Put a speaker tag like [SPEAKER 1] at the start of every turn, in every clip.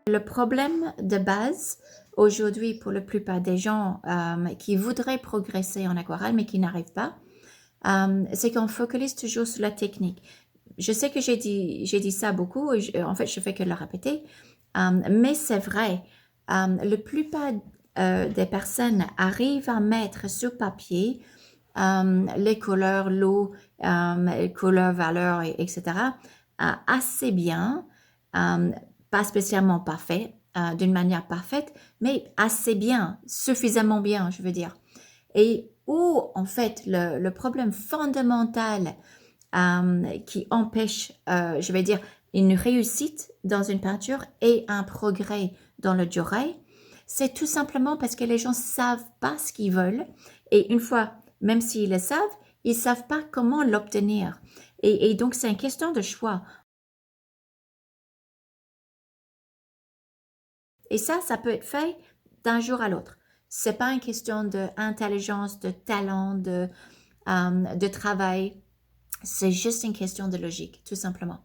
[SPEAKER 1] Le problème de base aujourd'hui pour la plupart des gens qui voudraient progresser en aquarelle mais qui n'arrivent pas, c'est qu'on focalise toujours sur la technique. Je sais que j'ai dit ça beaucoup et en fait je fais que le répéter, mais c'est vrai. La plupart des personnes arrivent à mettre sur papier les couleurs, l'eau, couleurs, valeurs, etc. Assez bien, pas spécialement parfait, d'une manière parfaite, mais assez bien, suffisamment bien, je veux dire. Et où, en fait, le problème fondamental qui empêche, je vais dire, une réussite dans une peinture et un progrès dans le durée, c'est tout simplement parce que les gens ne savent pas ce qu'ils veulent. Et une fois, même s'ils le savent, ils ne savent pas comment l'obtenir. Et donc, c'est une question de choix. Et ça peut être fait d'un jour à l'autre. Ce n'est pas une question d'intelligence, de talent, de travail. C'est juste une question de logique, tout simplement.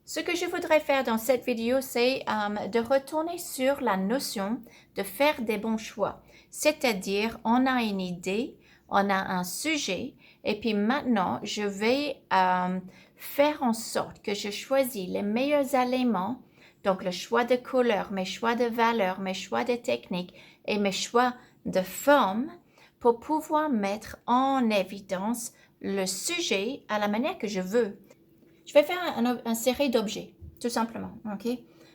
[SPEAKER 1] Ce que je voudrais faire dans cette vidéo, c'est de retourner sur la notion de faire des bons choix. C'est-à-dire, on a une idée, on a un sujet, et puis maintenant, je vais faire en sorte que je choisis les meilleurs éléments, donc le choix de couleur, mes choix de valeur, mes choix de technique et mes choix de forme pour pouvoir mettre en évidence le sujet à la manière que je veux. Je vais faire une série d'objets, tout simplement, ok?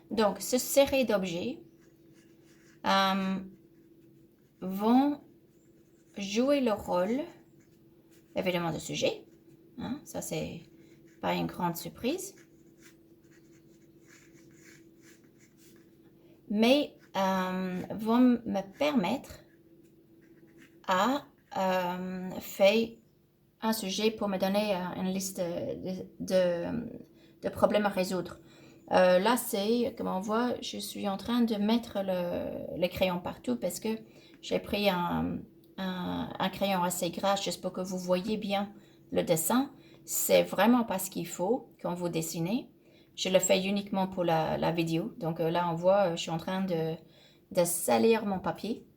[SPEAKER 1] Donc, cette série d'objets vont jouer le rôle, évidemment, de sujet. Hein? Ça, c'est pas une grande surprise. Mais vont me permettre à faire un sujet pour me donner une liste de problèmes à résoudre. Là, c'est, comme on voit, je suis en train de mettre le crayon partout parce que j'ai pris un crayon assez gras juste pour que vous voyez bien le dessin. C'est vraiment pas ce qu'il faut quand vous dessinez. Je le fais uniquement pour la vidéo. Donc là, on voit, je suis en train de salir mon papier.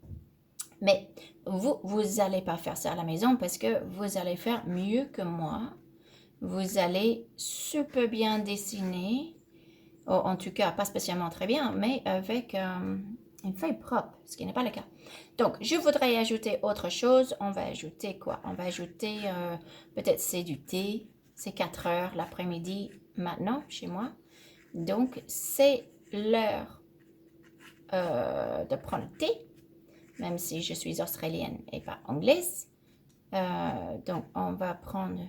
[SPEAKER 1] Mais vous n'allez pas faire ça à la maison parce que vous allez faire mieux que moi. Vous allez super bien dessiner, en tout cas pas spécialement très bien, mais avec une feuille propre, ce qui n'est pas le cas. Donc, je voudrais ajouter autre chose. On va ajouter quoi? On va ajouter, peut-être c'est du thé. C'est 4 heures l'après-midi maintenant chez moi. Donc, c'est l'heure de prendre le thé, même si je suis australienne et pas anglaise. Donc, on va prendre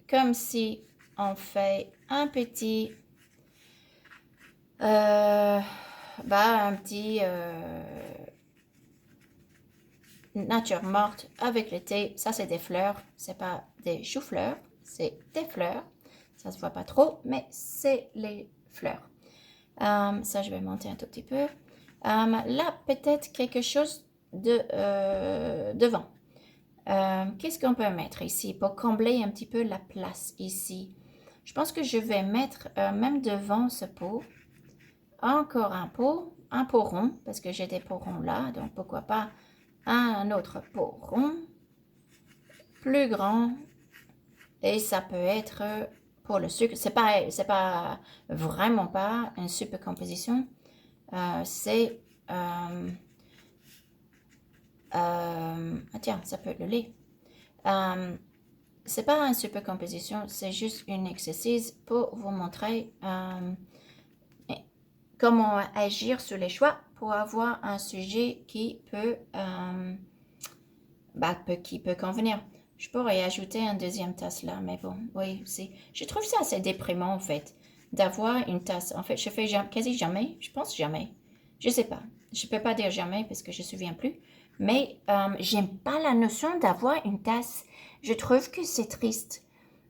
[SPEAKER 1] comme si on fait un petit, un petit nature morte avec le thé. Ça, c'est des fleurs. C'est pas des choux-fleurs, c'est des fleurs. Ça se voit pas trop, mais c'est les fleurs. Ça, je vais monter un tout petit peu. Là, peut-être quelque chose devant. Qu'est-ce qu'on peut mettre ici pour combler un petit peu la place ici? Je pense que je vais mettre même devant ce pot, encore un pot rond, parce que j'ai des pots ronds là, donc pourquoi pas un autre pot rond, plus grand, et ça peut être pour le sucre. C'est pas vraiment pas une super composition, c'est tiens, ça peut être le lait. C'est pas une super composition, c'est juste une exercice pour vous montrer comment agir sur les choix pour avoir un sujet qui peut convenir. Je pourrais ajouter une deuxième tasse là, mais bon, oui, je trouve ça assez déprimant en fait, d'avoir une tasse. En fait, je fais quasi jamais, je pense jamais, je sais pas, je peux pas dire jamais parce que je me souviens plus, mais j'aime pas la notion d'avoir une tasse. Je trouve que c'est triste.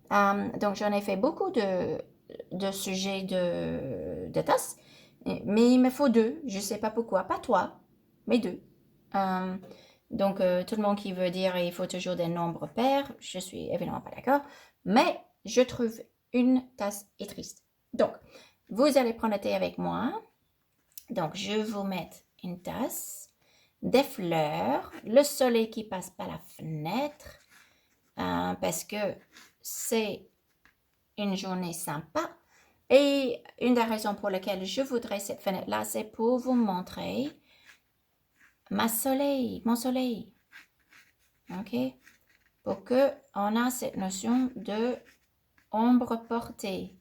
[SPEAKER 1] Donc, j'en ai fait beaucoup de sujets de tasses, mais il me faut 2. Je ne sais pas pourquoi. Pas 3, mais 2. Donc, tout le monde qui veut dire il faut toujours des nombres pairs, je suis évidemment pas d'accord. Mais je trouve une tasse est triste. Donc, vous allez prendre le thé avec moi. Donc, je vais vous mettre une tasse, des fleurs, le soleil qui passe par la fenêtre, parce que c'est une journée sympa. Et une des raisons pour lesquelles je voudrais cette fenêtre-là, c'est pour vous montrer mon soleil. OK? Pour que on a cette notion de ombre portée.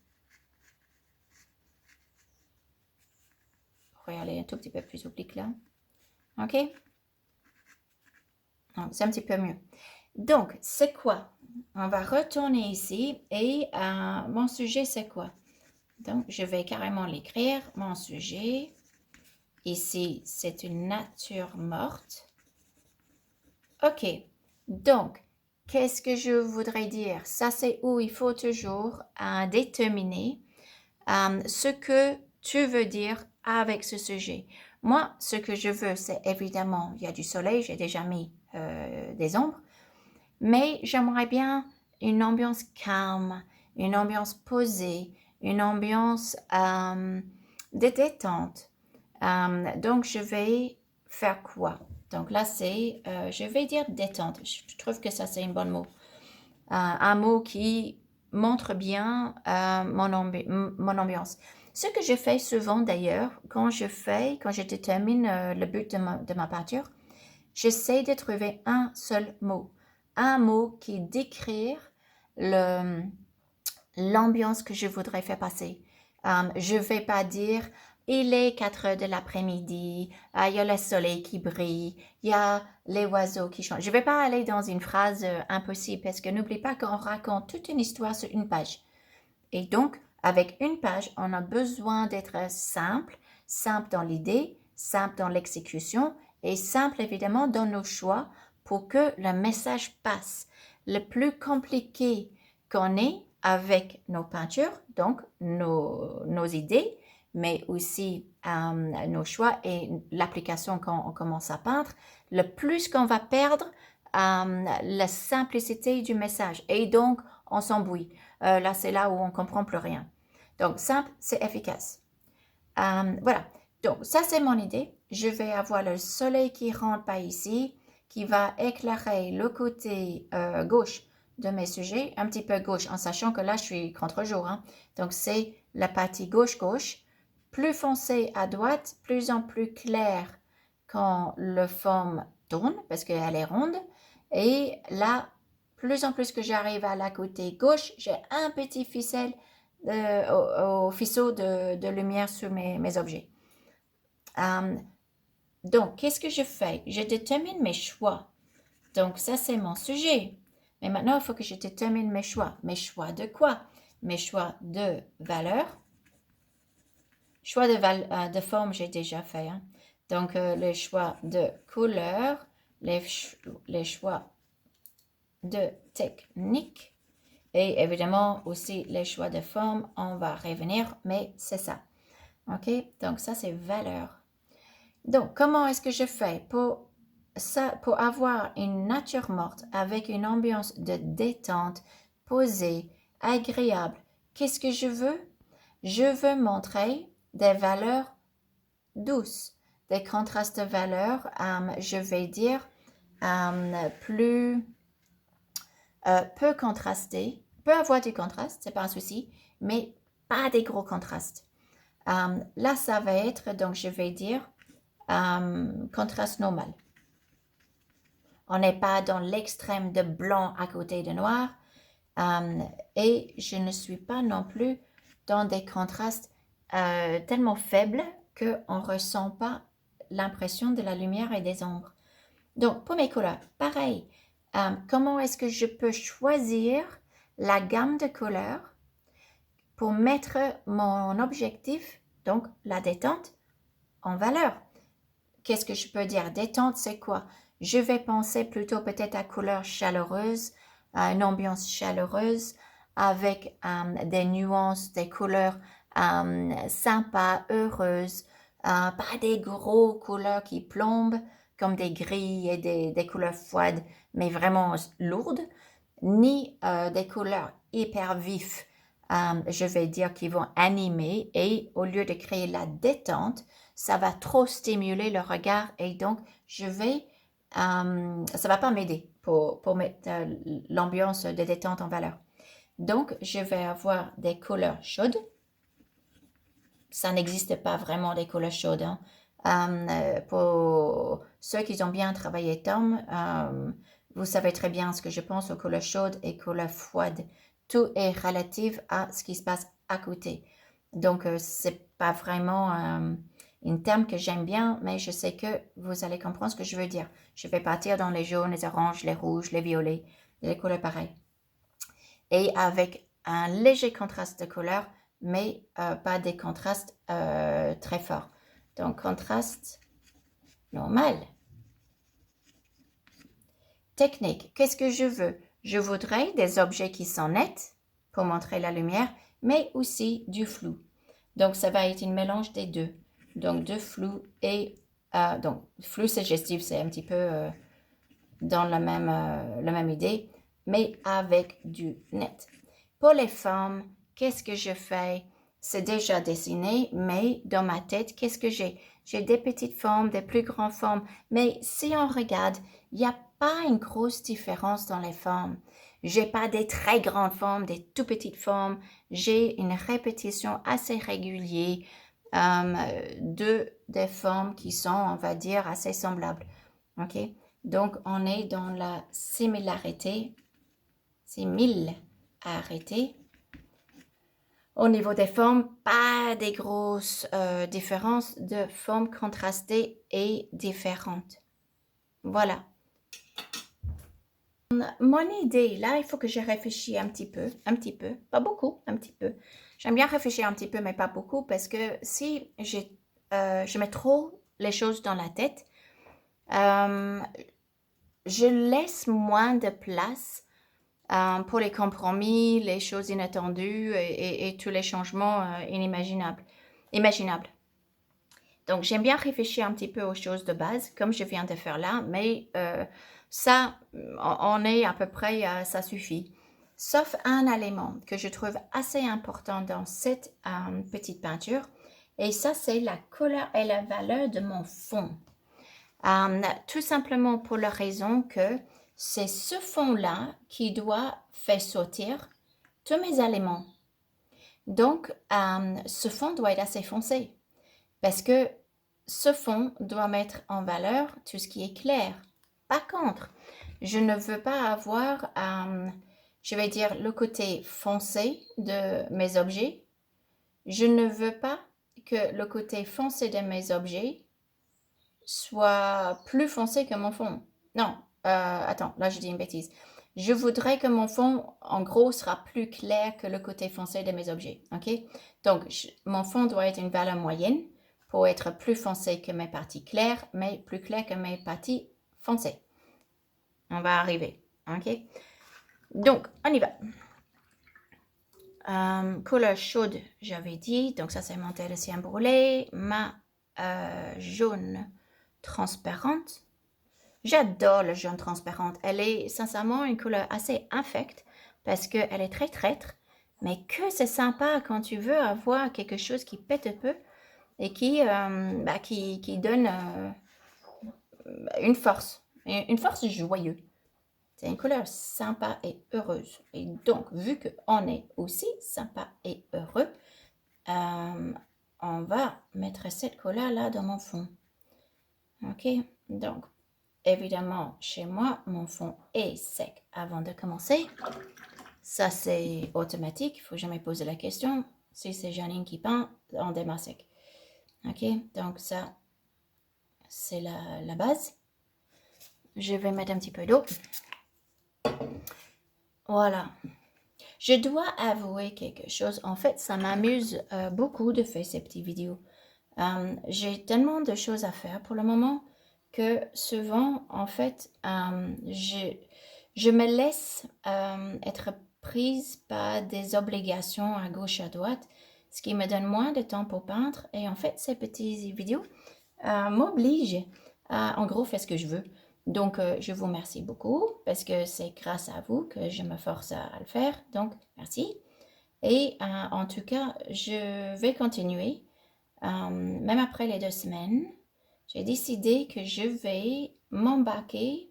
[SPEAKER 1] Regardez un tout petit peu plus oblique là. OK? C'est un petit peu mieux. Donc, c'est quoi? On va retourner ici et mon sujet, c'est quoi? Donc, je vais carrément l'écrire. Mon sujet, ici, c'est une nature morte. OK. Donc, qu'est-ce que je voudrais dire? Ça, c'est où il faut toujours déterminer ce que tu veux dire avec ce sujet. Moi, ce que je veux, c'est évidemment, il y a du soleil, j'ai déjà mis des ombres, mais j'aimerais bien une ambiance calme, une ambiance posée, une ambiance de détente. Donc, je vais faire quoi? Donc là, je vais dire détente. Je trouve que ça, c'est un bon mot. Un mot qui montre bien mon ambiance. Ce que je fais souvent d'ailleurs, quand je détermine le but de ma peinture, j'essaie de trouver un seul mot. Un mot qui décrit l'ambiance que je voudrais faire passer. Je ne vais pas dire il est 4 heures de l'après-midi, il y a le soleil qui brille, il y a les oiseaux qui chantent. Je ne vais pas aller dans une phrase impossible parce que n'oublie pas qu'on raconte toute une histoire sur une page. Et donc, avec une page, on a besoin d'être simple, simple dans l'idée, simple dans l'exécution et simple évidemment dans nos choix pour que le message passe. Le plus compliqué qu'on est avec nos peintures, donc nos idées, mais aussi nos choix et l'application quand on commence à peindre, le plus qu'on va perdre la simplicité du message et donc on s'embrouille. Là, c'est là où on ne comprend plus rien. Donc, simple, c'est efficace. Voilà. Donc, ça, c'est mon idée. Je vais avoir le soleil qui rentre par ici, qui va éclairer le côté gauche de mes sujets, un petit peu gauche, en sachant que là, je suis contre-jour. Hein. Donc, c'est la partie gauche-gauche, plus foncé à droite, plus en plus clair quand le forme tourne, parce qu'elle est ronde. Et là, plus en plus que j'arrive à la côté gauche, j'ai un petit ficelle au faisceau de lumière sur mes objets. Donc, qu'est-ce que je fais? Je détermine mes choix. Donc, ça, c'est mon sujet. Mais maintenant, il faut que je détermine mes choix. Mes choix de quoi? Mes choix de valeur. Choix de forme, j'ai déjà fait. Hein. Donc, les choix de couleur, les choix de technique et évidemment aussi les choix de forme, on va revenir, mais c'est ça. OK? Donc, ça, c'est valeur. Donc, comment est-ce que je fais pour avoir une nature morte avec une ambiance de détente, posée, agréable? Qu'est-ce que je veux? Je veux montrer des valeurs douces, des contrastes de valeurs, je vais dire, plus peu contrastés, peut avoir du contraste, c'est pas un souci, mais pas des gros contrastes. Là, ça va être, donc je vais dire, contraste normal. On n'est pas dans l'extrême de blanc à côté de noir. Et je ne suis pas non plus dans des contrastes tellement faibles qu'on ne ressent pas l'impression de la lumière et des ombres. Donc, pour mes couleurs, pareil. Comment est-ce que je peux choisir la gamme de couleurs pour mettre mon objectif, donc la détente, en valeur? Qu'est-ce que je peux dire? Détente, c'est quoi? Je vais penser plutôt peut-être à couleurs chaleureuses, à une ambiance chaleureuse, avec des nuances, des couleurs sympas, heureuses, pas des gros couleurs qui plombent, comme des gris et des couleurs froides, mais vraiment lourdes, ni des couleurs hyper vives, je vais dire qu'ils vont animer et au lieu de créer la détente, ça va trop stimuler le regard et donc ça va pas m'aider pour mettre l'ambiance de détente en valeur. Donc, je vais avoir des couleurs chaudes. Ça n'existe pas vraiment des couleurs chaudes, hein. Pour ceux qui ont bien travaillé Tom, vous savez très bien ce que je pense aux couleurs chaudes et couleurs froides. Tout est relatif à ce qui se passe à côté. Donc, c'est pas vraiment un terme que j'aime bien, mais je sais que vous allez comprendre ce que je veux dire. Je vais partir dans les jaunes, les oranges, les rouges, les violets, les couleurs pareilles. Et avec un léger contraste de couleurs, mais pas des contrastes très forts. Donc, contraste normal. Technique. Qu'est-ce que je veux? Je voudrais des objets qui sont nets pour montrer la lumière, mais aussi du flou. Donc, ça va être un mélange des deux. Donc, de flou et... donc, flou suggestif, c'est un petit peu dans la même idée, mais avec du net. Pour les formes, qu'est-ce que je fais? C'est déjà dessiné, mais dans ma tête, qu'est-ce que j'ai? J'ai des petites formes, des plus grandes formes, mais si on regarde, il n'y a pas une grosse différence dans les formes. J'ai pas des très grandes formes, des tout petites formes. J'ai une répétition assez régulière des formes qui sont, on va dire, assez semblables. OK? Donc, on est dans la similarité. Au niveau des formes, pas des grosses différences de formes contrastées et différentes. Voilà. Mon idée, là, il faut que je réfléchisse un petit peu, pas beaucoup, un petit peu. J'aime bien réfléchir un petit peu, mais pas beaucoup, parce que si je mets trop les choses dans la tête, je laisse moins de place pour les compromis, les choses inattendues et tous les changements imaginables. Donc, j'aime bien réfléchir un petit peu aux choses de base, comme je viens de faire là, mais ça, on est à peu près, ça suffit. Sauf un élément que je trouve assez important dans cette petite peinture, et ça, c'est la couleur et la valeur de mon fond. Tout simplement pour la raison que c'est ce fond-là qui doit faire sortir tous mes éléments. Donc, ce fond doit être assez foncé parce que ce fond doit mettre en valeur tout ce qui est clair. Par contre, je ne veux pas avoir, je vais dire, le côté foncé de mes objets. Je ne veux pas que le côté foncé de mes objets soit plus foncé que mon fond. Non, attends, là je dis une bêtise. Je voudrais que mon fond, en gros, sera plus clair que le côté foncé de mes objets. Ok? Donc, mon fond doit être une valeur moyenne pour être plus foncé que mes parties claires, mais plus clair que mes parties foncées. On va arriver. Ok? Donc, on y va. Couleur chaude, j'avais dit. Donc, ça, c'est mon télécien brûlé. Ma jaune transparente. J'adore le jaune transparente. Elle est sincèrement une couleur assez infecte parce qu'elle est très traître, mais que c'est sympa quand tu veux avoir quelque chose qui pète un peu et qui donne une force joyeuse. C'est une couleur sympa et heureuse. Et donc, vu qu'on est aussi sympa et heureux, on va mettre cette couleur-là dans mon fond. Ok, donc, évidemment, chez moi, mon fond est sec avant de commencer. Ça, c'est automatique. Il ne faut jamais poser la question. Si c'est Janine qui peint, on démarre sec. Ok, donc ça, c'est la base. Je vais mettre un petit peu d'eau. Voilà. Je dois avouer quelque chose. En fait, ça m'amuse beaucoup de faire ces petites vidéos. J'ai tellement de choses à faire pour le moment que souvent, en fait, je me laisse être prise par des obligations à gauche, à droite, ce qui me donne moins de temps pour peindre. Et en fait, ces petites vidéos m'obligent à, en gros, faire ce que je veux. Donc, je vous remercie beaucoup parce que c'est grâce à vous que je me force à le faire. Donc, merci. Et en tout cas, je vais continuer. Même après les 2 semaines, j'ai décidé que je vais m'embarquer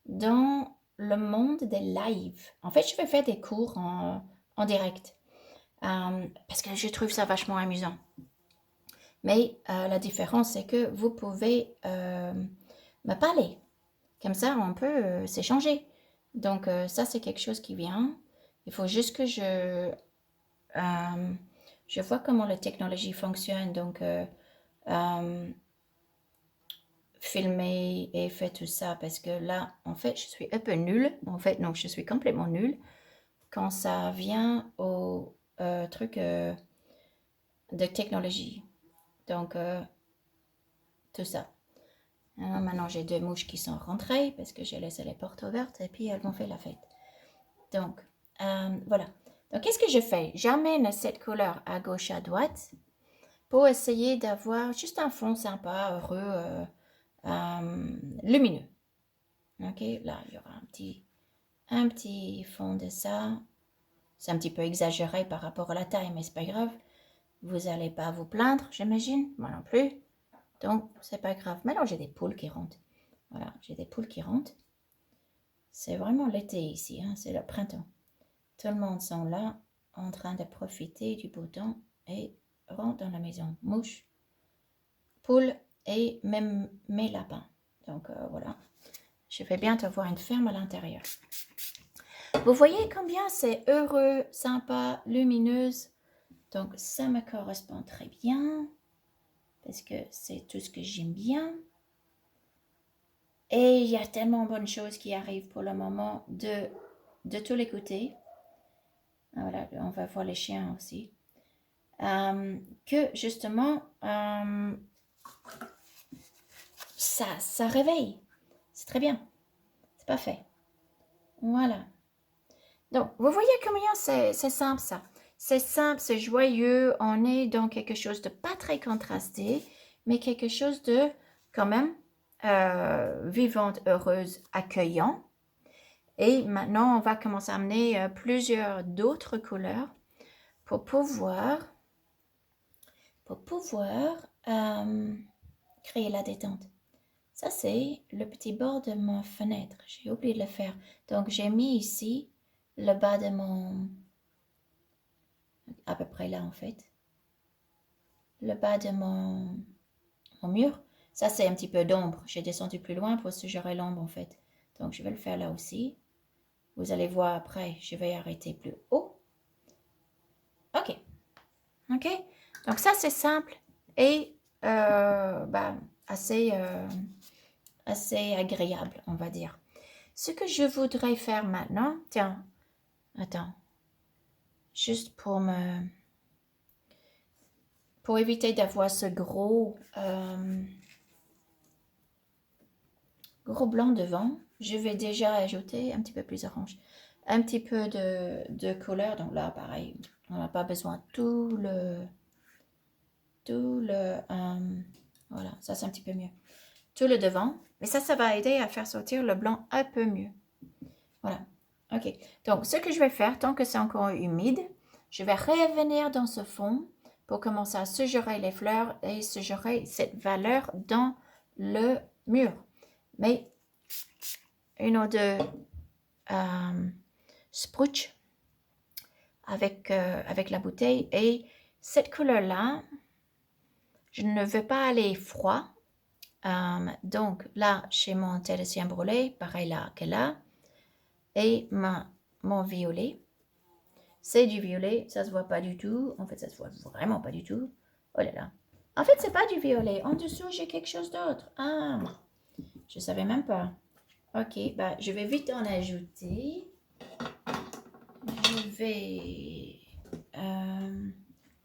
[SPEAKER 1] dans le monde des lives. En fait, je vais faire des cours en direct parce que je trouve ça vachement amusant. Mais la différence, c'est que vous pouvez me parler. Comme ça, on peut s'échanger. Donc, ça, c'est quelque chose qui vient. Il faut juste que je vois comment la technologie fonctionne. Donc, filmer et faire tout ça. Parce que là, en fait, je suis un peu nulle. En fait, non, je suis complètement nulle quand ça vient au truc de technologie. Donc, tout ça. Alors, maintenant, j'ai 2 mouches qui sont rentrées parce que j'ai laissé les portes ouvertes et puis elles m'ont fait la fête. Donc, voilà. Donc, qu'est-ce que je fais? J'amène cette couleur à gauche, à droite pour essayer d'avoir juste un fond sympa, heureux, lumineux. Ok, là, il y aura un petit fond de ça. C'est un petit peu exagéré par rapport à la taille, mais c'est pas grave. Vous n'allez pas vous plaindre, j'imagine. Moi non plus. Donc, c'est pas grave. Maintenant, j'ai des poules qui rentrent. Voilà, j'ai des poules qui rentrent. C'est vraiment l'été ici, hein, c'est le printemps. Tout le monde sont là, en train de profiter du beau temps et rentrent dans la maison. Mouches, poules et même mes lapins. Donc voilà, je vais bientôt voir une ferme à l'intérieur. Vous voyez combien c'est heureux, sympa, lumineuse. Donc ça me correspond très bien parce que c'est tout ce que j'aime bien. Et il y a tellement de bonnes choses qui arrivent pour le moment de tous les côtés. Voilà, on va voir les chiens aussi. Que justement, ça réveille. C'est très bien. C'est parfait. Voilà. Donc, vous voyez combien c'est simple ça. C'est simple, c'est joyeux. On est dans quelque chose de pas très contrasté, mais quelque chose de quand même vivante, heureuse, accueillant. Et maintenant, on va commencer à amener plusieurs d'autres couleurs pour pouvoir créer la détente. Ça, c'est le petit bord de ma fenêtre. J'ai oublié de le faire. Donc, j'ai mis ici le bas de mon... à peu près là, en fait. Le bas de mon mur. Ça, c'est un petit peu d'ombre. J'ai descendu plus loin pour suggérer l'ombre, en fait. Donc, je vais le faire là aussi. Vous allez voir après, je vais arrêter plus haut. OK. OK? Donc, ça, c'est simple et assez agréable, on va dire. Ce que je voudrais faire maintenant, tiens, attends, juste pour éviter d'avoir ce gros blanc devant, je vais déjà ajouter un petit peu plus orange, un petit peu de couleur. Donc là, pareil, on n'a pas besoin tout le, voilà, ça c'est un petit peu mieux. Tout le devant, mais ça va aider à faire sortir le blanc un peu mieux. Voilà. Ok. Donc, ce que je vais faire, tant que c'est encore humide, je vais revenir dans ce fond pour commencer à suggérer les fleurs et suggérer cette valeur dans le mur. Mais une ou deux sprouches avec la bouteille. Et cette couleur-là, je ne veux pas aller froid. Donc, là, chez mon Télésien brûlé, pareil là que là. Et mon violet. C'est du violet, ça se voit pas du tout. En fait, ça se voit vraiment pas du tout. Oh là là. En fait, c'est pas du violet. En dessous, j'ai quelque chose d'autre. Ah, je savais même pas. Ok, bah, je vais vite en ajouter. Je vais...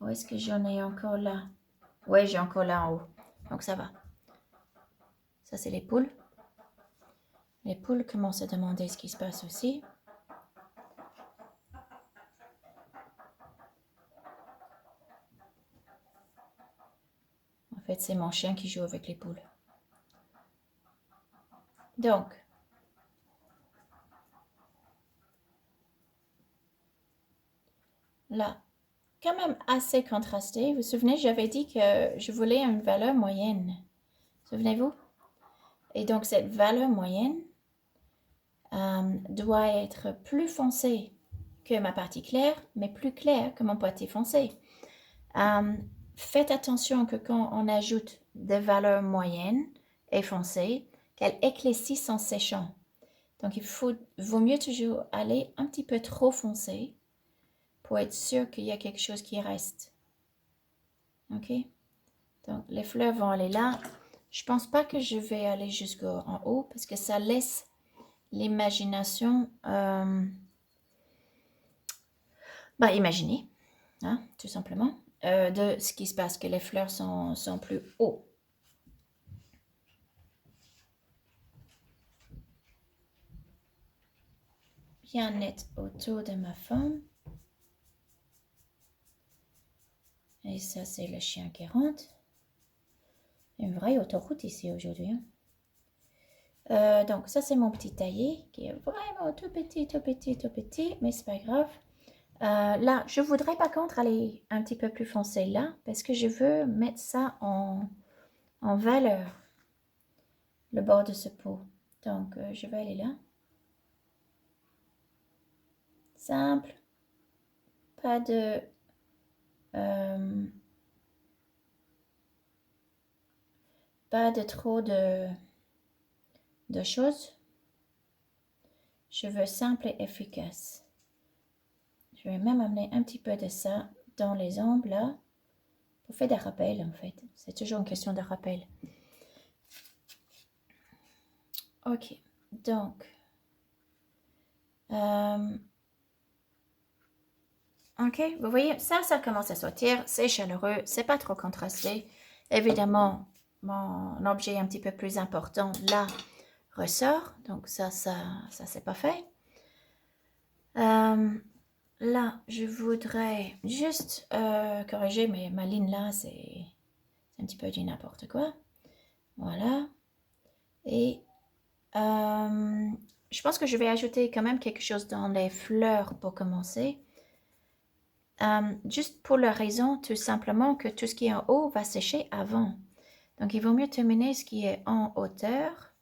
[SPEAKER 1] où est-ce que j'en ai encore là? Ouais, j'ai encore là en haut. Donc, ça va. Ça, c'est les poules. Les poules commencent à demander ce qui se passe aussi. En fait, c'est mon chien qui joue avec les poules. Donc, là, quand même assez contrasté. Vous vous souvenez, j'avais dit que je voulais une valeur moyenne. Souvenez-vous? Et donc, cette valeur moyenne doit être plus foncée que ma partie claire, mais plus claire que mon partie foncée. Faites attention que quand on ajoute des valeurs moyennes et foncées, qu'elles éclaircissent en séchant. Donc, vaut mieux toujours aller un petit peu trop foncé pour être sûr qu'il y a quelque chose qui reste. OK? Donc, les fleurs vont aller là. Je pense pas que je vais aller jusqu'en haut parce que ça laisse l'imagination imaginer, hein, tout simplement, de ce qui se passe, que les fleurs sont plus hauts. Bien net autour de ma forme. Et ça, c'est le chien qui rentre. Une vraie autoroute ici aujourd'hui. Hein. Donc, ça, c'est mon petit taillé qui est vraiment tout petit, tout petit, tout petit, mais c'est pas grave. Là, je voudrais par contre aller un petit peu plus foncé là, parce que je veux mettre ça en valeur, le bord de ce pot. Donc, je vais aller là. Simple. Pas de... pas de trop de choses. Je veux simple et efficace. Je vais même amener un petit peu de ça dans les ongles là, pour faire des rappels en fait. C'est toujours une question de rappel. Ok, donc... ok, vous voyez, ça commence à sortir, c'est chaleureux, c'est pas trop contrasté. Évidemment, mon objet un petit peu plus important là ressort, donc ça c'est pas fait. Là, je voudrais juste corriger, mais ma ligne là, c'est un petit peu du n'importe quoi. Voilà. Et je pense que je vais ajouter quand même quelque chose dans les fleurs pour commencer. Juste pour la raison tout simplement que tout ce qui est en haut va sécher avant. Donc, il vaut mieux terminer ce qui est en hauteur.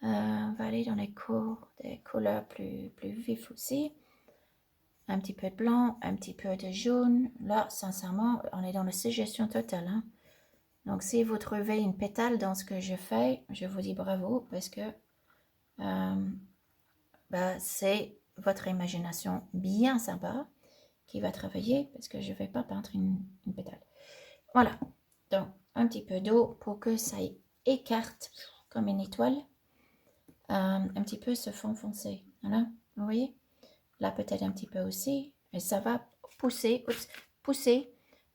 [SPEAKER 1] On va aller dans les des couleurs plus vives aussi. Un petit peu de blanc, un petit peu de jaune. Là, sincèrement, on est dans la suggestion totale. Hein? Donc, si vous trouvez une pétale dans ce que je fais, je vous dis bravo parce que c'est votre imagination bien sympa qui va travailler parce que je ne vais pas peindre une pétale. Voilà. Donc, un petit peu d'eau pour que ça écarte comme une étoile un petit peu ce fond foncé. Voilà. Vous voyez? Là, peut-être un petit peu aussi. Et ça va pousser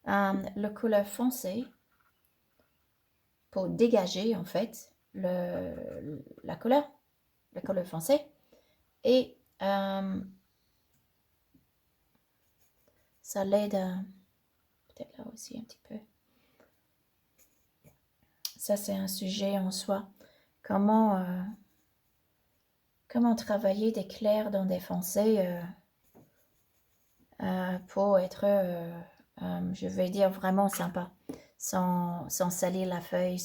[SPEAKER 1] le couleur foncé pour dégager, en fait, la couleur, le couleur foncé. Et ça l'aide peut-être là aussi un petit peu. Ça, c'est un sujet en soi. Comment travailler des clairs dans des foncés pour être, je vais dire, vraiment sympa, sans salir la feuille,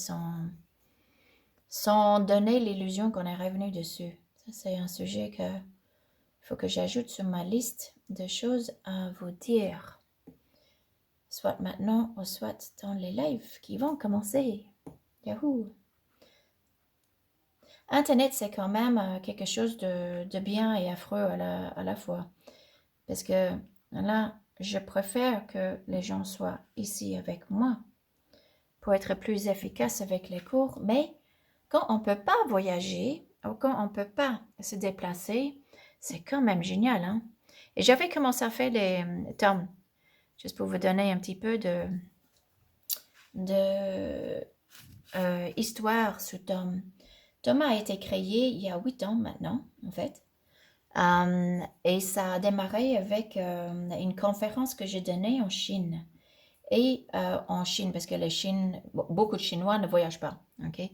[SPEAKER 1] sans donner l'illusion qu'on est revenu dessus. Ça, c'est un sujet que faut que j'ajoute sur ma liste de choses à vous dire. Soit maintenant, ou soit dans les lives qui vont commencer. Yahoo! Internet, c'est quand même quelque chose de bien et affreux à la fois. Parce que là, je préfère que les gens soient ici avec moi pour être plus efficace avec les cours. Mais quand on ne peut pas voyager ou quand on ne peut pas se déplacer, c'est quand même génial. Hein? Et j'avais commencé à faire les tomes, juste pour vous donner un petit peu de histoire sur Tom. Tom a été créé il y a 8 ans maintenant, en fait. Et ça a démarré avec une conférence que j'ai donnée en Chine. Et en Chine, parce que beaucoup de Chinois ne voyagent pas. Okay?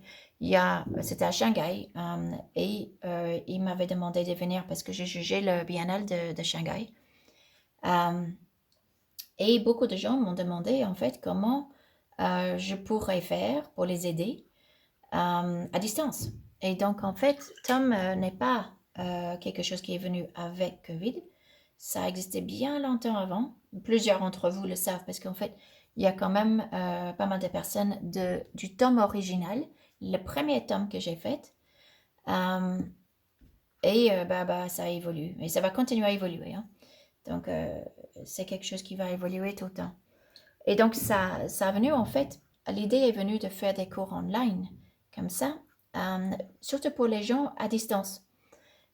[SPEAKER 1] C'était à Shanghai et il m'avait demandé de venir parce que j'ai jugé le biennale de Shanghai. Et beaucoup de gens m'ont demandé en fait comment je pourrais faire pour les aider à distance. Et donc en fait, Tom n'est pas quelque chose qui est venu avec Covid. Ça existait bien longtemps avant. Plusieurs d'entre vous le savent parce qu'en fait, il y a quand même pas mal de personnes du tome original, le premier tome que j'ai fait. Euh, ça évolue. Et ça va continuer à évoluer. Hein. Donc, c'est quelque chose qui va évoluer tout le temps. Et donc, ça a venu, en fait, l'idée est venue de faire des cours online, comme ça, surtout pour les gens à distance.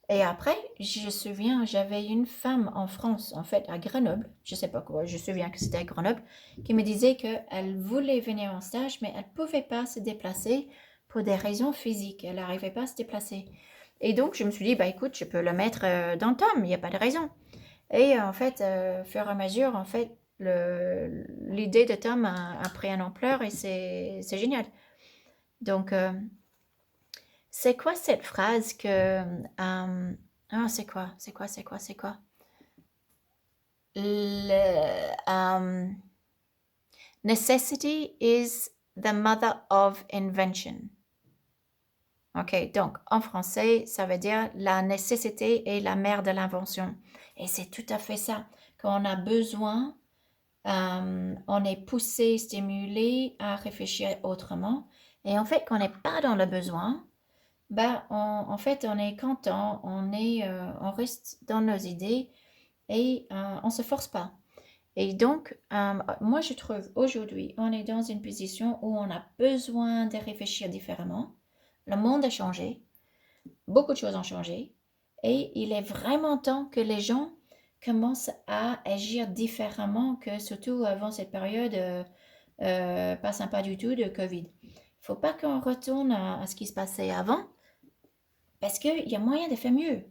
[SPEAKER 1] Et après, je me souviens, j'avais une femme en France, en fait, à Grenoble, je sais pas quoi, je me souviens que c'était à Grenoble, qui me disait qu'elle voulait venir en stage, mais elle ne pouvait pas se déplacer pour des raisons physiques. Elle n'arrivait pas à se déplacer. Et donc, je me suis dit, bah écoute, je peux le mettre dans le tome, il n'y a pas de raison. Et en fait, au fur et à mesure, en fait, l'idée de Tom a pris une ampleur et c'est génial. Donc, c'est quoi cette phrase que... c'est quoi? C'est quoi? Necessity is the mother of invention. Ok, donc en français, ça veut dire la nécessité est la mère de l'invention. Et c'est tout à fait ça. Quand on a besoin, on est poussé, stimulé à réfléchir autrement. Et en fait, quand on n'est pas dans le besoin, en fait, on est content, on reste dans nos idées et on ne se force pas. Et donc, moi, je trouve aujourd'hui, on est dans une position où on a besoin de réfléchir différemment. Le monde a changé, beaucoup de choses ont changé, et il est vraiment temps que les gens commencent à agir différemment que surtout avant cette période pas sympa du tout de Covid. Il ne faut pas qu'on retourne à ce qui se passait avant, parce qu'il y a moyen de faire mieux.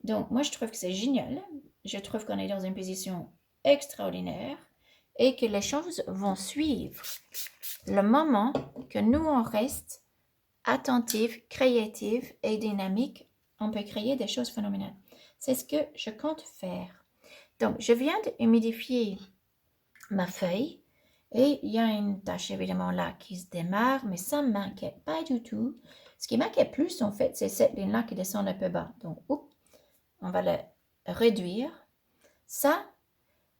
[SPEAKER 1] Donc, moi, je trouve que c'est génial. Je trouve qu'on est dans une position extraordinaire et que les choses vont suivre. Le moment que nous, on reste attentifs, créatifs et dynamiques, on peut créer des choses phénoménales. C'est ce que je compte faire. Donc, je viens d'humidifier ma feuille et il y a une tâche évidemment là qui se démarre, mais ça ne m'inquiète pas du tout. Ce qui m'inquiète plus, en fait, c'est cette ligne-là qui descend un peu bas. Donc, on va le réduire. Ça,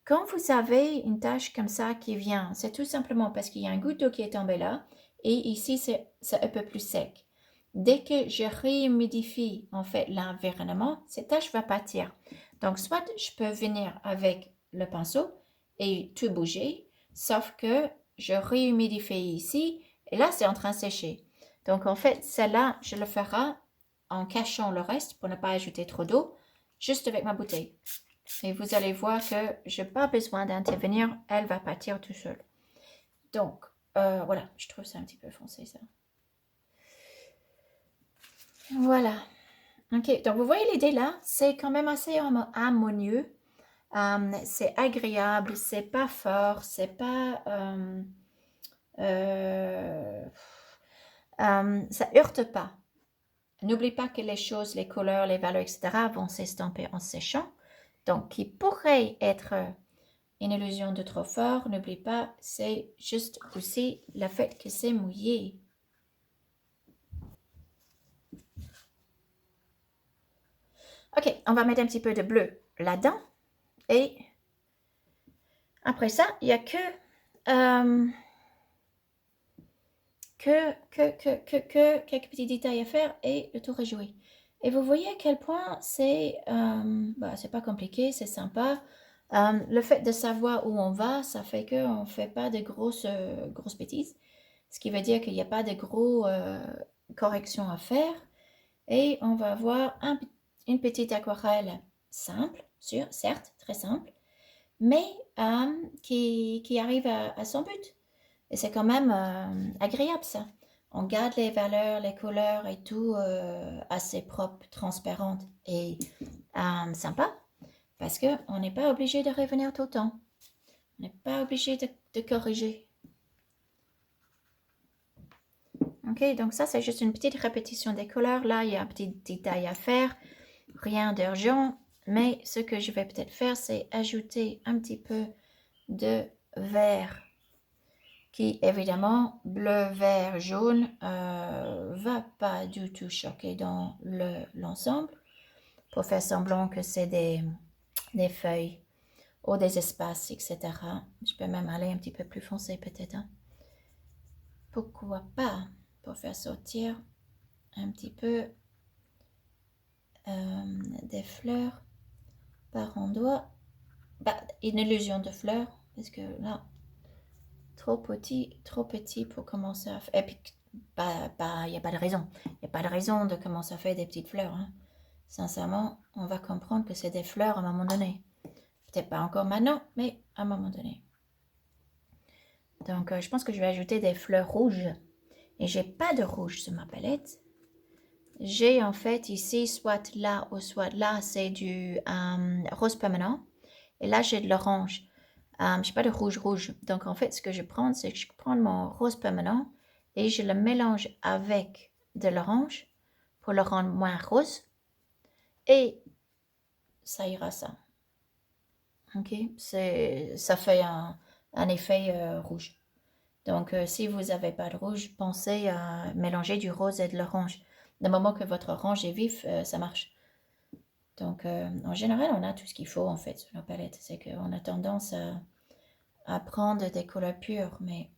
[SPEAKER 1] quand vous avez une tâche comme ça qui vient, c'est tout simplement parce qu'il y a un goutte d'eau qui est tombé là et ici, c'est un peu plus sec. Dès que je réhumidifie en fait l'environnement, cette tâche va partir. Donc, soit je peux venir avec le pinceau et tout bouger, sauf que je réhumidifie ici et là, c'est en train de sécher. Donc, en fait, celle-là, je le ferai en cachant le reste pour ne pas ajouter trop d'eau, juste avec ma bouteille. Et vous allez voir que je n'ai pas besoin d'intervenir, elle va partir tout seul. Donc, voilà, je trouve ça un petit peu foncé, ça. Voilà. Ok, donc vous voyez l'idée là, c'est quand même assez harmonieux. C'est agréable, c'est pas fort, c'est pas... ça heurte pas. N'oublie pas que les choses, les couleurs, les valeurs, etc. vont s'estomper en séchant. Donc, qui pourrait être une illusion de trop fort, n'oublie pas, c'est juste aussi le fait que c'est mouillé. Ok, on va mettre un petit peu de bleu là-dedans. Et après ça, il n'y a quelques petits détails à faire et le tour est joué. Et vous voyez à quel point c'est pas compliqué, c'est sympa. Le fait de savoir où on va, ça fait qu'on ne fait pas de grosses bêtises. Ce qui veut dire qu'il n'y a pas de gros corrections à faire. Et on va avoir une petite aquarelle simple, certes, très simple, mais qui arrive à son but. Et c'est quand même agréable ça. On garde les valeurs, les couleurs et tout assez propre, transparente et sympa. Parce qu'on n'est pas obligé de revenir tout le temps. On n'est pas obligé de corriger. Ok, donc ça c'est juste une petite répétition des couleurs. Là, il y a un petit détail à faire. Rien d'urgent. Mais ce que je vais peut-être faire, c'est ajouter un petit peu de vert qui, évidemment, bleu, vert, jaune, va pas du tout choquer dans l'ensemble pour faire semblant que c'est des feuilles ou des espaces, etc. Je peux même aller un petit peu plus foncé peut-être. Hein. Pourquoi pas pour faire sortir un petit peu des fleurs par endroit. Bah, une illusion de fleurs, parce que là, trop petit pour commencer à faire. Et puis, il n'y a pas de raison. Il n'y a pas de raison de commencer à faire des petites fleurs. Hein. Sincèrement, on va comprendre que c'est des fleurs à un moment donné. Peut-être pas encore maintenant, mais à un moment donné. Donc, je pense que je vais ajouter des fleurs rouges. Et j'ai pas de rouge sur ma palette. J'ai en fait ici, soit là ou soit là, c'est du rose permanent. Et là, j'ai de l'orange. Je n'ai pas de rouge. Donc, en fait, ce que je prends, c'est que je prends mon rose permanent et je le mélange avec de l'orange pour le rendre moins rose. Et ça ira ça. Ok? Ça fait un effet rouge. Donc, si vous n'avez pas de rouge, pensez à mélanger du rose et de l'orange. Du moment que votre orange est vif, ça marche. Donc, en général, on a tout ce qu'il faut, en fait, sur la palette. C'est qu'on a tendance à prendre des couleurs pures, mais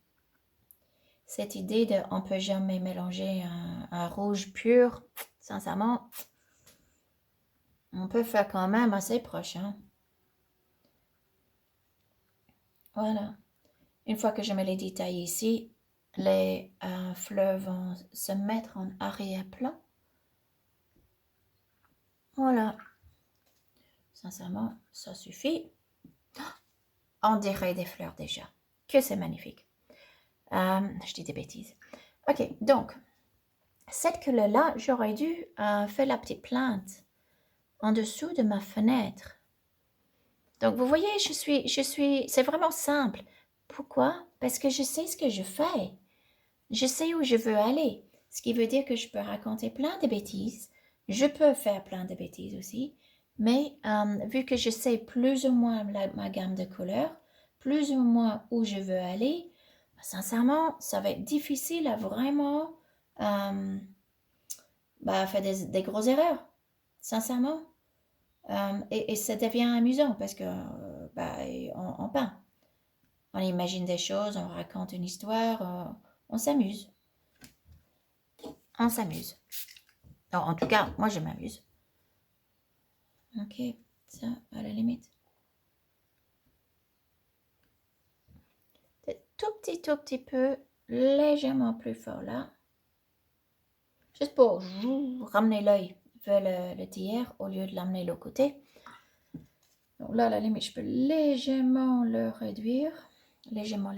[SPEAKER 1] cette idée de on ne peut jamais mélanger un rouge pur, sincèrement, on peut faire quand même assez proche. Hein? Voilà. Une fois que je mets les détails ici, les fleurs vont se mettre en arrière-plan. Voilà. Sincèrement, ça suffit. On dirait des fleurs déjà. Que c'est magnifique. Je dis des bêtises. Ok, donc, cette couleur-là, j'aurais dû faire la petite plante en dessous de ma fenêtre. Donc, vous voyez, c'est vraiment simple. Pourquoi? Parce que je sais ce que je fais. Je sais où je veux aller. Ce qui veut dire que je peux raconter plein de bêtises. Je peux faire plein de bêtises aussi. Mais vu que je sais plus ou moins ma gamme de couleurs, plus ou moins où je veux aller, sincèrement, ça va être difficile à vraiment faire des grosses erreurs. Sincèrement. Et ça devient amusant parce que on peint. On imagine des choses, on raconte une histoire, on s'amuse. On s'amuse. En tout cas, moi je m'amuse. Ok, ça à la limite. Tout petit peu, légèrement plus fort là. Juste pour ramener l'œil vers le tiers au lieu de l'amener de l'autre côté. Donc là, à la limite, je peux légèrement le réduire. Légèrement.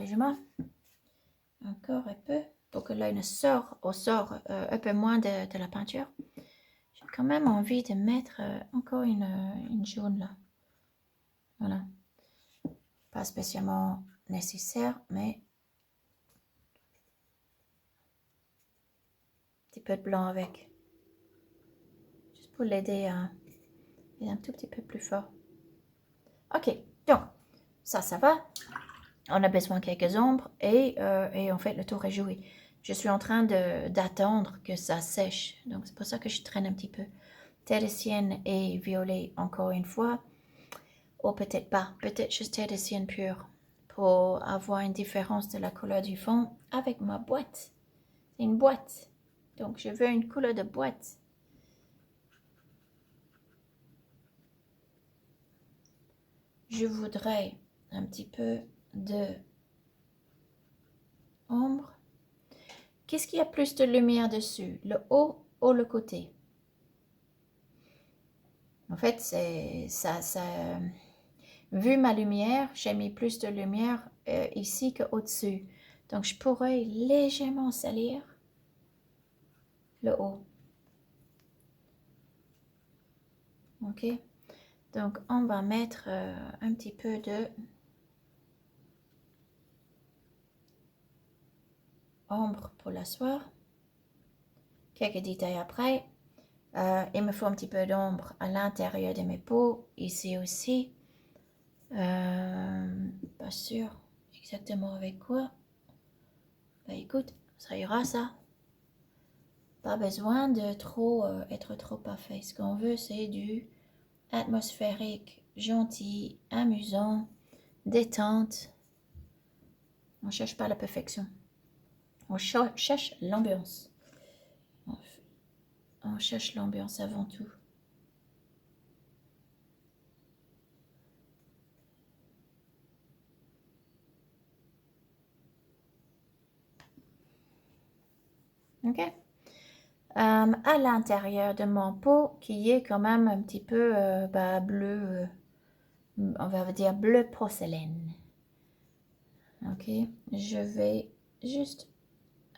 [SPEAKER 1] Encore un peu. Pour que l'œil ne sort un peu moins de la peinture. J'ai quand même envie de mettre encore une jaune là. Voilà. Pas spécialement nécessaire, mais un petit peu de blanc avec. Juste pour l'aider à être un tout petit peu plus fort. Ok, donc, ça va. On a besoin de quelques ombres et en fait, le tour est joué. Je suis en train d'attendre que ça sèche. Donc, c'est pour ça que je traîne un petit peu. Terricienne et violet encore une fois. Ou peut-être pas. Peut-être juste terricienne pure. Pour avoir une différence de la couleur du fond avec ma boîte. C'est une boîte. Donc, je veux une couleur de boîte. Je voudrais un petit peu de ombre. Qu'est-ce qu'il y a plus de lumière dessus? Le haut ou le côté? En fait, c'est ça, vu ma lumière, j'ai mis plus de lumière ici qu'au-dessus. Donc, je pourrais légèrement salir le haut. Ok? Donc, on va mettre un petit peu de ombre pour l'asseoir. Quelques détails après. Il me faut un petit peu d'ombre à l'intérieur de mes peaux, ici aussi. Pas sûr exactement avec quoi. Bah écoute, ça ira ça. Pas besoin de trop être trop parfait. Ce qu'on veut, c'est du atmosphérique, gentil, amusant, détente. On cherche pas la perfection. On cherche l'ambiance. On cherche l'ambiance avant tout. Ok. À l'intérieur de mon pot, qui est quand même un petit peu bleu, on va dire bleu porcelaine. Ok. Je vais juste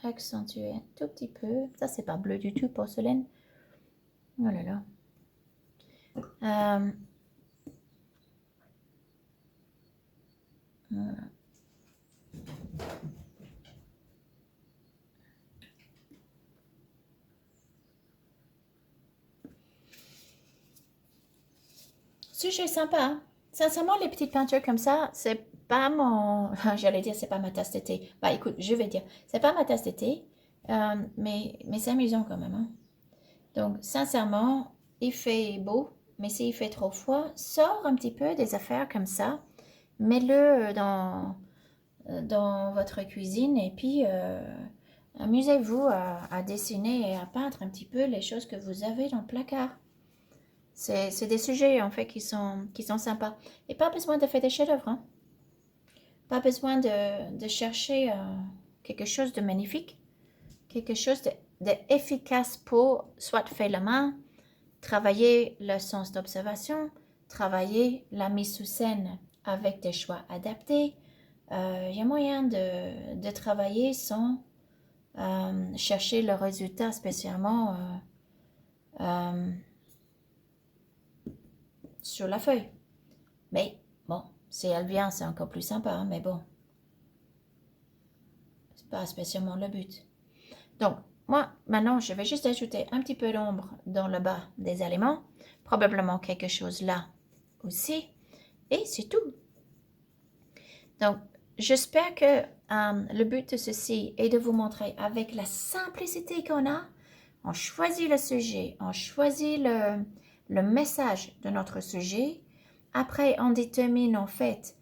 [SPEAKER 1] accentuer un tout petit peu. Ça, c'est pas bleu du tout, porcelaine. Oh là là. Voilà. Sujet sympa, hein. Sincèrement, les petites peintures comme ça, c'est pas mon... J'allais dire, c'est pas ma tasse de thé. Bah écoute, je vais dire, c'est pas ma tasse de thé, mais c'est amusant quand même, hein. Donc, sincèrement, il fait beau, mais s'il fait trop froid, sors un petit peu des affaires comme ça, mets-le dans votre cuisine et puis amusez-vous à dessiner et à peindre un petit peu les choses que vous avez dans le placard. C'est des sujets en fait qui sont sympas. Et pas besoin de faire des chefs-d'œuvre, hein. Pas besoin de chercher quelque chose de magnifique, quelque chose d'efficace pour soit faire la main, travailler le sens d'observation, travailler la mise sous scène avec des choix adaptés. Il y a moyen de travailler sans chercher le résultat spécialement sur la feuille. Mais bon, si elle vient, c'est encore plus sympa, hein, mais bon, c'est pas spécialement le but. Donc, moi, maintenant, je vais juste ajouter un petit peu d'ombre dans le bas des éléments, probablement quelque chose là aussi, et c'est tout. Donc, j'espère que le but de ceci est de vous montrer avec la simplicité qu'on a, on choisit le sujet, on choisit le message de notre sujet, après on détermine en fait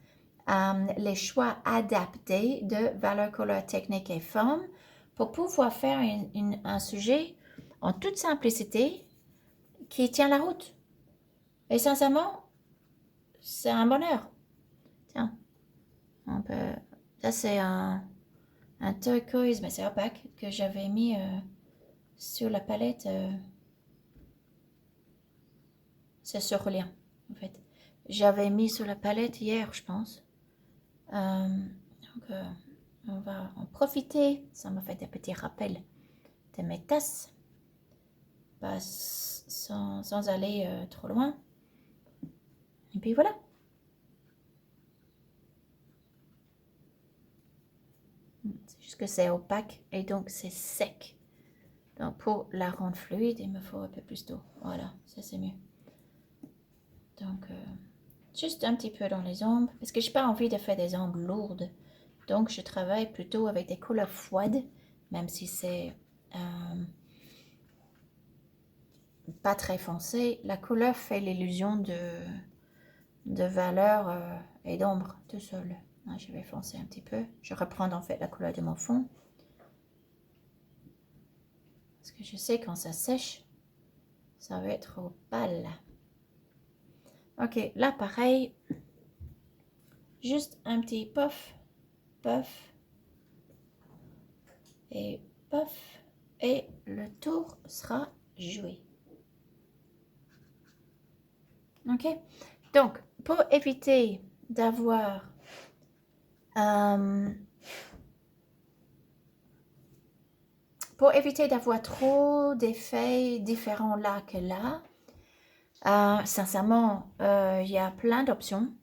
[SPEAKER 1] les choix adaptés de valeurs, couleurs, techniques et formes pour pouvoir faire un sujet en toute simplicité qui tient la route. Et sincèrement, c'est un bonheur. Tiens, on peut... Ça, c'est un turquoise, mais c'est opaque, que j'avais mis sur la palette. C'est surlien, en fait. J'avais mis sur la palette hier, je pense. Donc, on va en profiter. Ça m'a fait des petits rappels de mes tasses. Pas sans aller trop loin. Et puis voilà. C'est juste que c'est opaque et donc c'est sec. Donc pour la rendre fluide, il me faut un peu plus d'eau. Voilà, ça c'est mieux. Donc juste un petit peu dans les ombres, parce que j'ai pas envie de faire des ombres lourdes. Donc je travaille plutôt avec des couleurs froides, même si c'est pas très foncé. La couleur fait l'illusion de valeur et d'ombre tout seul. Je vais foncer un petit peu. Je reprends en fait la couleur de mon fond. Parce que je sais quand ça sèche, ça va être trop pâle. Ok, là pareil. Juste un petit puff, puff et puff. Et le tour sera joué. Ok, donc pour éviter d'avoir trop d'effets différents là que là, sincèrement, il y a plein d'options.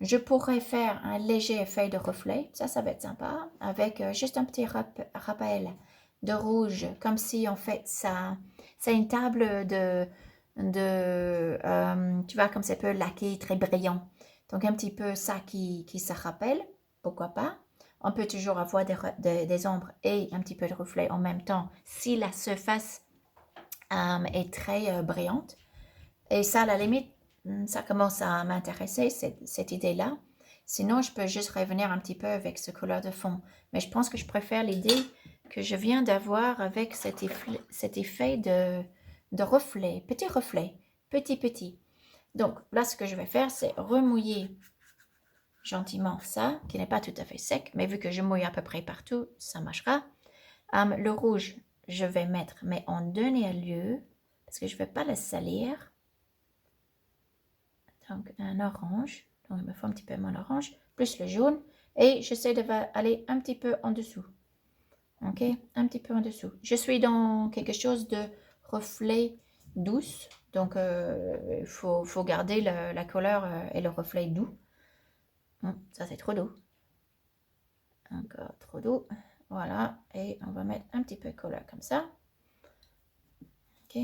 [SPEAKER 1] Je pourrais faire un léger effet de reflet, ça va être sympa, avec juste un petit rappel de rouge, comme si en fait ça, c'est une table tu vois, comme c'est peu laqué, très brillant. Donc un petit peu ça qui se rappelle, pourquoi pas. On peut toujours avoir des ombres et un petit peu de reflet en même temps si la surface est très brillante. Et ça, à la limite, ça commence à m'intéresser, cette idée-là. Sinon, je peux juste revenir un petit peu avec ce couleur de fond. Mais je pense que je préfère l'idée que je viens d'avoir avec cet effet de reflet, petit, petit. Donc là, ce que je vais faire, c'est remouiller gentiment ça, qui n'est pas tout à fait sec, mais vu que je mouille à peu près partout, ça marchera. Le rouge, je vais mettre, mais en dernier lieu, parce que je ne vais pas le salir. Donc un orange, donc il me faut un petit peu mon orange, plus le jaune, et j'essaie d'aller un petit peu en dessous. Ok, un petit peu en dessous. Je suis dans quelque chose de reflet douce, donc il faut garder la couleur et le reflet doux. Ça c'est trop doux. Encore trop doux. Voilà, et on va mettre un petit peu de couleur comme ça. Ok,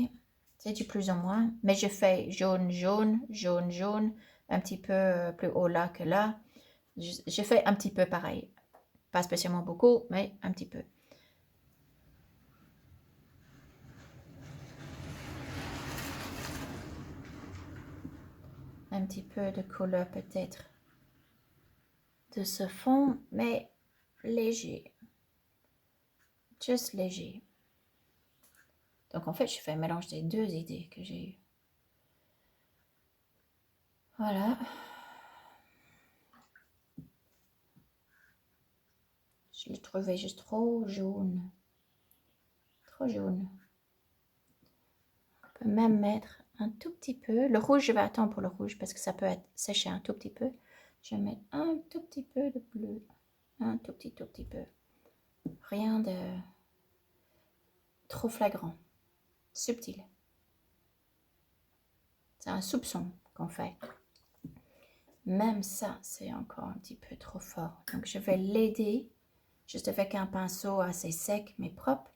[SPEAKER 1] c'est du plus ou moins, mais je fais jaune, jaune, jaune, jaune, un petit peu plus haut là que là. Je fais un petit peu pareil. Pas spécialement beaucoup, mais un petit peu. Un petit peu de couleur peut-être de ce fond, mais léger. Juste léger. Donc en fait, je fais un mélange des deux idées que j'ai eues. Voilà. Je le trouvais juste trop jaune. Trop jaune. On peut même mettre un tout petit peu. Le rouge, je vais attendre pour le rouge parce que ça peut être séché un tout petit peu. Je vais mettre un tout petit peu de bleu. Un tout petit peu. Rien de trop flagrant. Subtil. C'est un soupçon qu'on fait. Même ça, c'est encore un petit peu trop fort. Donc, je vais l'aider, juste avec un pinceau assez sec mais propre,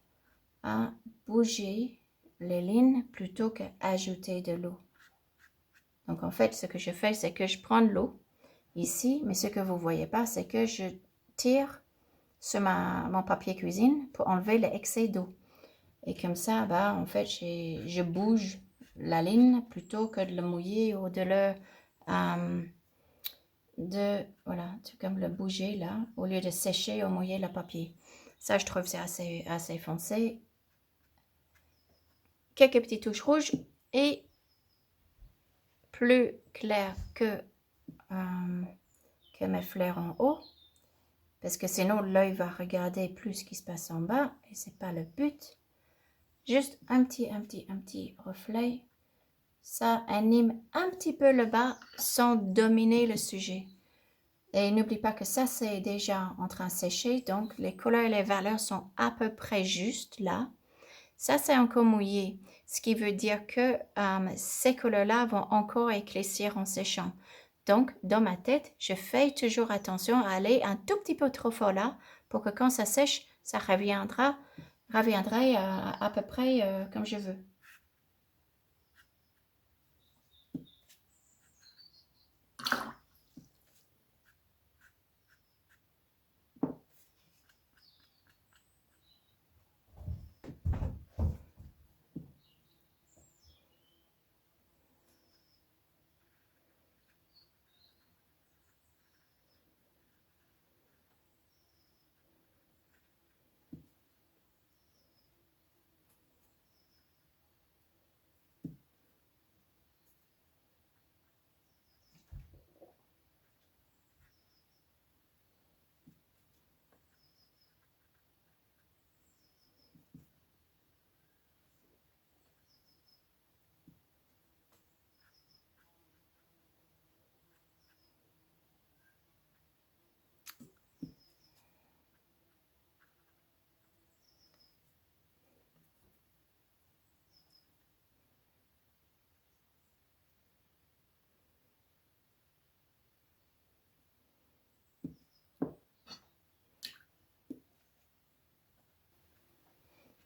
[SPEAKER 1] à bouger les lignes plutôt qu'ajouter de l'eau. Donc, en fait, ce que je fais, c'est que je prends de l'eau ici, mais ce que vous ne voyez pas, c'est que je tire sur mon papier cuisine pour enlever l'excès d'eau. Et comme ça, bah, en fait, je bouge la ligne plutôt que de le mouiller ou voilà, comme le bouger là, au lieu de sécher ou mouiller le papier. Ça, je trouve c'est assez foncé. Quelques petites touches rouges et plus clair que mes fleurs en haut. Parce que sinon, l'œil va regarder plus ce qui se passe en bas et c'est pas le but. Juste un petit reflet. Ça anime un petit peu le bas sans dominer le sujet. Et n'oublie pas que ça, c'est déjà en train de sécher. Donc, les couleurs et les valeurs sont à peu près justes là. Ça, c'est encore mouillé. Ce qui veut dire que ces couleurs-là vont encore éclaircir en séchant. Donc, dans ma tête, je fais toujours attention à aller un tout petit peu trop fort là pour que quand ça sèche, ça reviendrait à peu près comme je veux.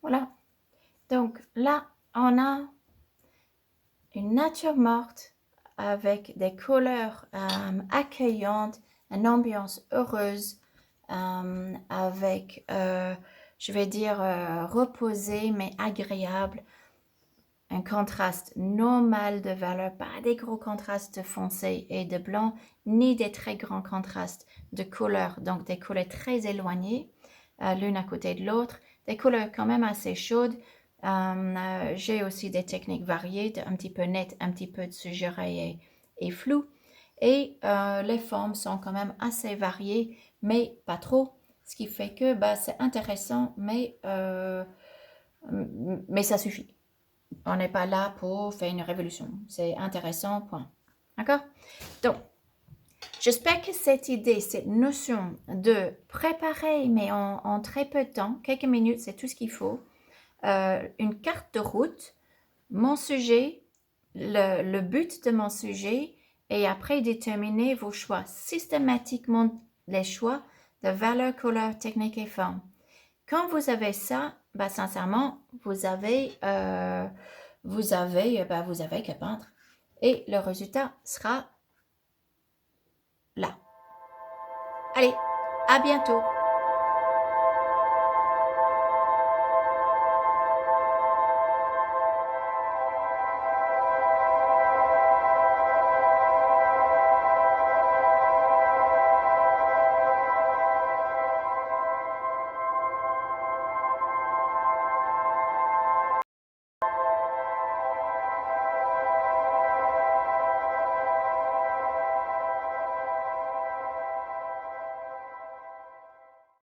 [SPEAKER 1] Voilà. Donc là, on a une nature morte avec des couleurs accueillantes, une ambiance heureuse, avec, je vais dire, reposée mais agréable. Un contraste normal de valeur, pas des gros contrastes de foncé et de blanc, ni des très grands contrastes de couleurs, donc des couleurs très éloignées, l'une à côté de l'autre, des couleurs quand même assez chaudes. J'ai aussi des techniques variées, un petit peu net, un petit peu de suggéré et flou. Et les formes sont quand même assez variées, mais pas trop, ce qui fait que c'est intéressant, mais ça suffit. On n'est pas là pour faire une révolution. C'est intéressant, point. D'accord? Donc, j'espère que cette idée, cette notion de préparer, mais en très peu de temps, quelques minutes, c'est tout ce qu'il faut, une carte de route, mon sujet, le but de mon sujet, et après déterminer vos choix. Systématiquement, les choix de valeurs, couleurs, techniques et formes. Quand vous avez ça, sincèrement, vous avez qu'à peindre. Et le résultat sera là. Allez, à bientôt.